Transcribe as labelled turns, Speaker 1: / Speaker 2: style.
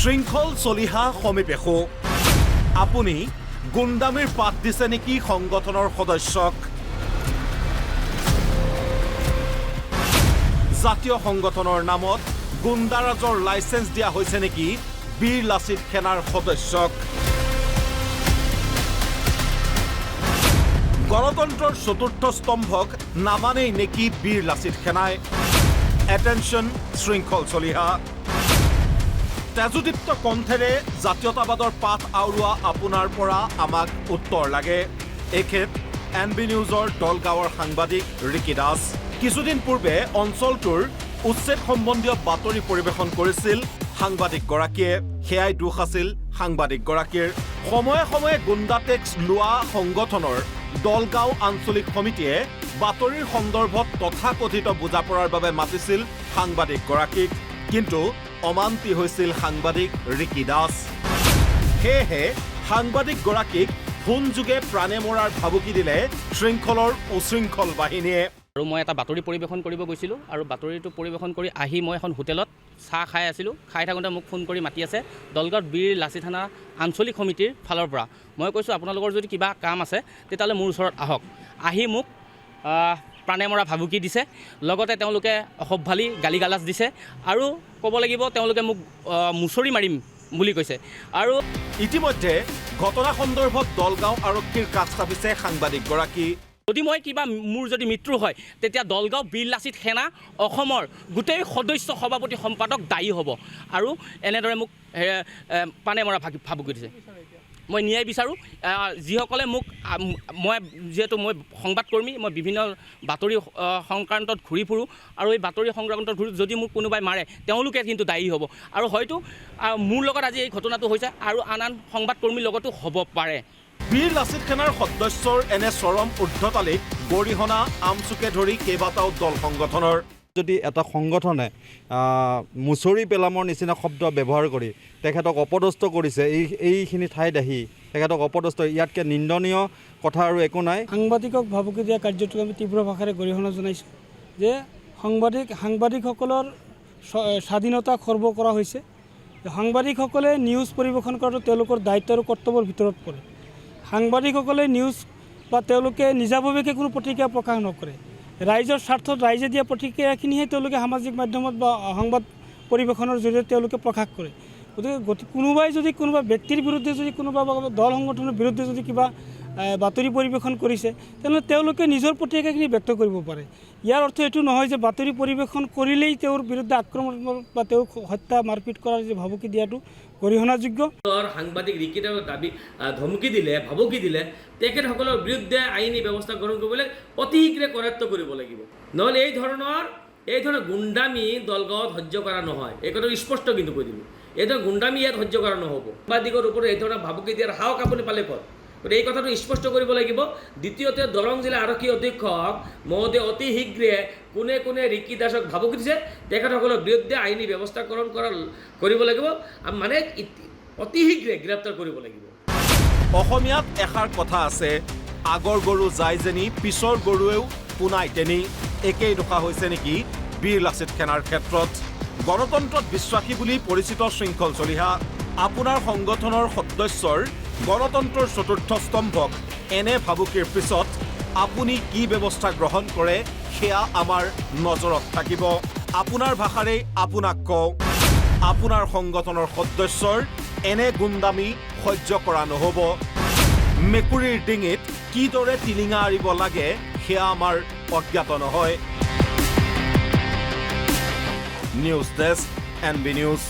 Speaker 1: শৃংখল চলিহা সমীপেশু আপুনি গুণ্ডামিৰ পাঠ দিছে নেকি সংগঠনৰ সদস্যক জাতীয় সংগঠনৰ নামত গুণ্ডাৰাজৰ লাইসেন্স দিয়া হৈছে নেকি বীৰ লাচিত সেনাৰ সদস্যক গণতন্ত্ৰৰ চতুৰ্থ স্তম্ভক নামানেই নেকি বীৰ লাচিত সেনাই এটেনশন শৃংখল চলিহা তেজুদীপ্ত কণ্ঠেৰে জাতীয়তাবাদৰ পাঠ আওৰোৱা আপোনাৰ পৰা আমাক উত্তৰ লাগে এখেত NB নিউজৰ দলগাঁৱৰ সাংবাদিক ৰিকি দাস কিছুদিন পূৰ্বে অঞ্চলটোৰ উচ্ছেদ সম্বন্ধীয় বাতৰি পৰিৱেশন কৰিছিল সাংবাদিকগৰাকীয়ে সেয়াই দুখ আছিল সাংবাদিকগৰাকীৰ সময়ে সময়ে গুণ্ডা টেক্স লোৱা সংগঠনৰ দলগাঁও আঞ্চলিক সমিতিয়ে বাতৰিৰ সন্দৰ্ভত তথাকথিত বুজাপৰাৰ বাবে মাতিছিল সাংবাদিকগৰাকীক কিন্তু অমান্তি হৈছিল সাংবাদিক ৰিকি দাস সেয়েহে সাংবাদিকগৰাকীক ফোনযোগে প্ৰাণে মৰাৰ ভাবুকি দিলে শৃংখলৰ উশৃংখল বাহিনীয়ে
Speaker 2: আৰু মই এটা বাতৰি পৰিৱেশন কৰিব গৈছিলোঁ আৰু বাতৰিটো পৰিৱেশন কৰি আহি মই এখন হোটেলত চাহ খাই আছিলোঁ খাই থাকোঁতে মোক ফোন কৰি মাতি আছে দলগাঁৱত বীৰ লাচিত সেনা আঞ্চলিক সমিতিৰ ফালৰ পৰা মই কৈছোঁ আপোনালোকৰ যদি কিবা কাম আছে তেতিয়াহ'লে মোৰ ওচৰত আহক আহি মোক প্ৰাণে মৰা ভাবুকি দিছে লগতে তেওঁলোকে অসভ্যালি গালি গালাজ দিছে আৰু ক'ব লাগিব তেওঁলোকে মোক মুচৰি মাৰিম বুলি কৈছে আৰু
Speaker 1: ইতিমধ্যে ঘটনা সন্দৰ্ভত দলগাঁও আৰক্ষীৰ কাষ চাপিছে সাংবাদিকগৰাকী
Speaker 2: যদি মই কিবা মোৰ যদি মৃত্যু হয় তেতিয়া দলগাঁও বীৰ লাচিত সেনা অসমৰ গোটেই সদস্য সভাপতি সম্পাদক দায়ী হ'ব আৰু এনেদৰে মোক প্ৰাণে মৰা ভাবুকি দিছে মই ন্যায় বিচাৰোঁ যিসকলে মোক মই যিহেতু মই সংবাদকৰ্মী মই বিভিন্ন বাতৰি সংক্ৰান্তত ঘূৰি ফুৰোঁ আৰু এই বাতৰি সংক্ৰান্তত ঘূৰি যদি মোক কোনোবাই মাৰে তেওঁলোকে কিন্তু দায়ী হ'ব আৰু হয়তো মোৰ লগত আজি এই ঘটনাটো হৈছে আৰু আন আন সংবাদকৰ্মীৰ লগতো হ'ব পাৰে
Speaker 1: বীৰ লাচিত সেনাৰ সদস্যৰ এনে চৰম ঊৰ্ধ্বতালিক গৰিহণা আমচুকে ধৰি কেইবাটাও দল সংগঠনৰ
Speaker 3: যদি এটা সংগঠনে মুচৰি পেলামৰ নিচিনা শব্দ ব্যৱহাৰ কৰি তেখেতক অপদস্থ কৰিছে এইখিনি ঠাইত আহি তেখেতক অপদস্থ ইয়াতকৈ নিন্দনীয় কথা আৰু একো নাই
Speaker 4: সাংবাদিকক ভাবুকি দিয়া কাৰ্যটোক আমি তীব্ৰ ভাষাৰে গৰিহণা জনাইছোঁ যে সাংবাদিকসকলৰ স্বাধীনতা খৰ্ব কৰা হৈছে সাংবাদিকসকলে নিউজ পৰিৱেশন কৰাটো তেওঁলোকৰ দায়িত্ব আৰু কৰ্তব্যৰ ভিতৰত পৰে সাংবাদিকসকলে নিউজ বা তেওঁলোকে নিজাববীয়াকৈ কোনো প্ৰতিক্ৰিয়া প্ৰকাশ নকৰে ৰাইজৰ স্বাৰ্থত ৰাইজে দিয়া প্ৰতিক্ৰিয়াখিনিহে তেওঁলোকে সামাজিক মাধ্যমত বা সংবাদ পৰিৱেশনৰ জৰিয়তে তেওঁলোকে প্ৰকাশ কৰে গতিকে কোনোবাই যদি কোনোবা ব্যক্তিৰ বিৰুদ্ধে যদি কোনোবা দল সংগঠনৰ বিৰুদ্ধে যদি কিবা বাতৰি পৰিৱেশন কৰিছে তেনেহ'লে তেওঁলোকে নিজৰ প্ৰতিক্ৰিয়াখিনি ব্যক্ত কৰিব পাৰে ইয়াৰ অৰ্থ এইটো নহয় যে বাতৰি পৰিৱেশন কৰিলেই তেওঁৰ বিৰুদ্ধে আক্ৰমণ বা তেওঁক হত্যা মাৰপিট কৰাৰ যে ভাবুকি দিয়াটো গৰিহণাযোগ্য
Speaker 5: সাংবাদিক ৰিকিতাৰ দাবী ধমকি দিলে ভাবুকি দিলে তেখেতসকলৰ বিৰুদ্ধে আইনী ব্যৱস্থা গ্ৰহণ কৰিবলৈ অতি শীঘ্ৰে কৰায়ত্ব কৰিব লাগিব নহ'লে এই ধৰণৰ গুণ্ডামি দলগাঁৱত সহ্য কৰা নহয় এই কথাটো স্পষ্ট কিন্তু কৈ দিলোঁ এই ধৰণৰ গুণ্ডামি ইয়াত সহ্য কৰা নহ'ব সাংবাদিকৰ ওপৰত এই ধৰণৰ ভাবুকি দিয়াৰ সাহস আপুনি পালে ক'ত গতিকে এই কথাটো স্পষ্ট কৰিব লাগিব দ্বিতীয়তে দৰং জিলা আৰক্ষী অধীক্ষক মহোদয় অতি শীঘ্ৰে কোনে কোনে ৰিকি দাসক ভাবুকি দিছে তেখেতসকলৰ বিৰুদ্ধে আইনী ব্যৱস্থা গ্ৰহণ কৰিব লাগিব মানে অতি শীঘ্ৰে গ্ৰেপ্তাৰ কৰিব লাগিব
Speaker 1: অসমীয়াত এষাৰ কথা আছে আগৰ গৰু যায় যেনি পিছৰ গৰুৱেও পোনাই তেনি একেই দশা হৈছে নেকি বীৰ লাচিত সেনাৰ ক্ষেত্ৰত গণতন্ত্ৰত বিশ্বাসী বুলি পৰিচিত শৃংখল চলিহা আপোনাৰ সংগঠনৰ সদস্যৰ গণতন্ত্ৰৰ চতুৰ্থ স্তম্ভক এনে ভাবুকিৰ পিছত আপুনি কি ব্যৱস্থা গ্ৰহণ কৰে সেয়া আমাৰ নজৰত থাকিব আপোনাৰ ভাষাৰে আপোনাক কওঁ আপোনাৰ সংগঠনৰ সদস্যৰ এনে গুণ্ডামি সহ্য কৰা নহ'ব মেকুৰীৰ ডিঙিত কিদৰে টিলিঙা আৰিব লাগে সেয়া আমাৰ অজ্ঞাত নহয় নিউজ ডেস্ক NB নিউজ